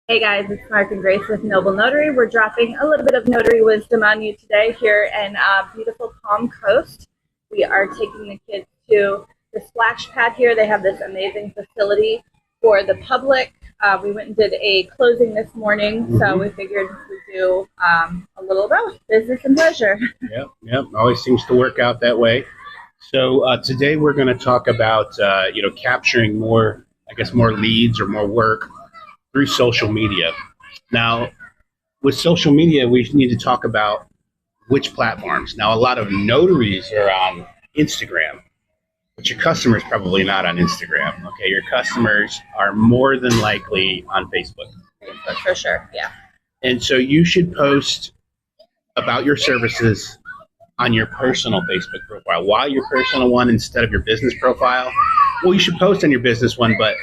Hey guys, it's Mark and Grace with Noble Notary. We're dropping a little bit of notary wisdom on you today here in beautiful Palm Coast. We are taking the kids to the splash pad here. They have this amazing facility for the public. We went and did a closing this morning, so we figured we'd do a little about business and pleasure. Yep. Always seems to work out that way. So today we're going to talk about capturing more leads or more work through social media. Now, with social media, we need to talk about which platforms. Now, a lot of notaries are on Instagram, but your customer's probably not on Instagram. Okay, your customers are more than likely on Facebook. For sure, yeah. And so you should post about your services on your personal Facebook profile. Why your personal one instead of your business profile? Well, you should post on your business one, but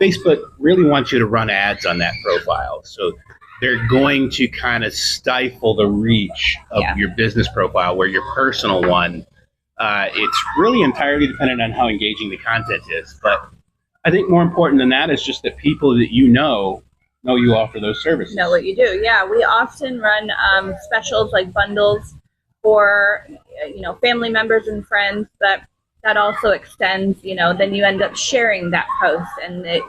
Facebook really wants you to run ads on that profile. So they're going to kind of stifle the reach of your business profile, where your personal one, it's really entirely dependent on how engaging the content is. But I think more important than that is just that people that you know you offer those services. Know what you do. Yeah, we often run specials like bundles for family members and friends, but that also extends, then you end up sharing that post, and it's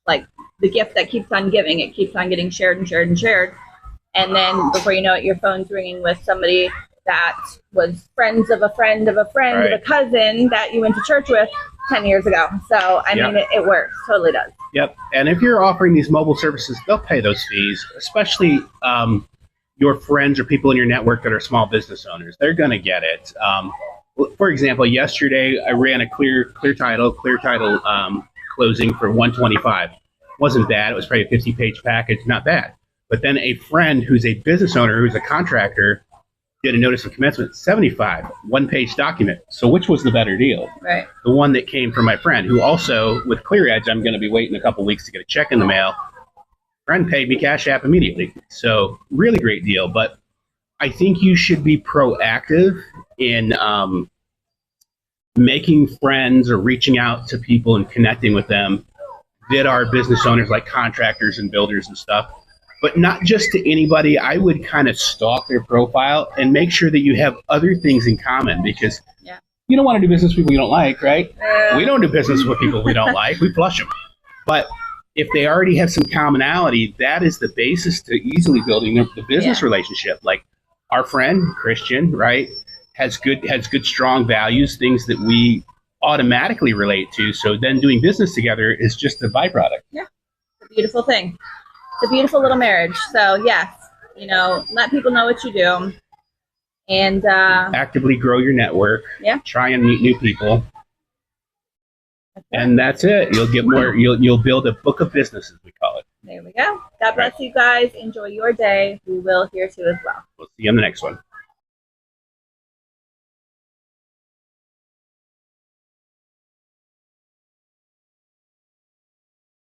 like the gift that keeps on giving. It keeps on getting shared and shared and shared. And then before you know it, your phone's ringing with somebody that was friends of a friend of a friend of a cousin that you went to church with 10 years ago. So, I mean, it works. Totally does. Yep. And if you're offering these mobile services, they'll pay those fees, especially your friends or people in your network that are small business owners. They're going to get it. For example, yesterday I ran a clear title closing for $125. Wasn't bad. It was probably a 50-page package. Not bad. But then a friend who's a business owner, who's a contractor, did a notice of commencement, $75, one-page document. So which was the better deal? Right. The one that came from my friend, who also, with Clear Edge, I'm going to be waiting a couple weeks to get a check in the mail. Friend paid me Cash App immediately. So really great deal. But I think you should be proactive in making friends or reaching out to people and connecting with them that are business owners, like contractors and builders and stuff, but not just to anybody. I would kind of stalk their profile and make sure that you have other things in common, because you don't want to do business with people you don't like, right? We don't do business with people we don't like. We flush them. But if they already have some commonality, that is the basis to easily building the business relationship. Like our friend Christian, right, has good strong values, things that we automatically relate to. So then doing business together is just a byproduct. Yeah, it's a beautiful thing. It's a beautiful little marriage. So yes, let people know what you do, and actively grow your network. Yeah. Try and meet new people. And that's it. You'll get more. You'll build a book of business, as we call it. There we go. God bless you guys. Enjoy your day. We will here too as well. We'll see you on the next one.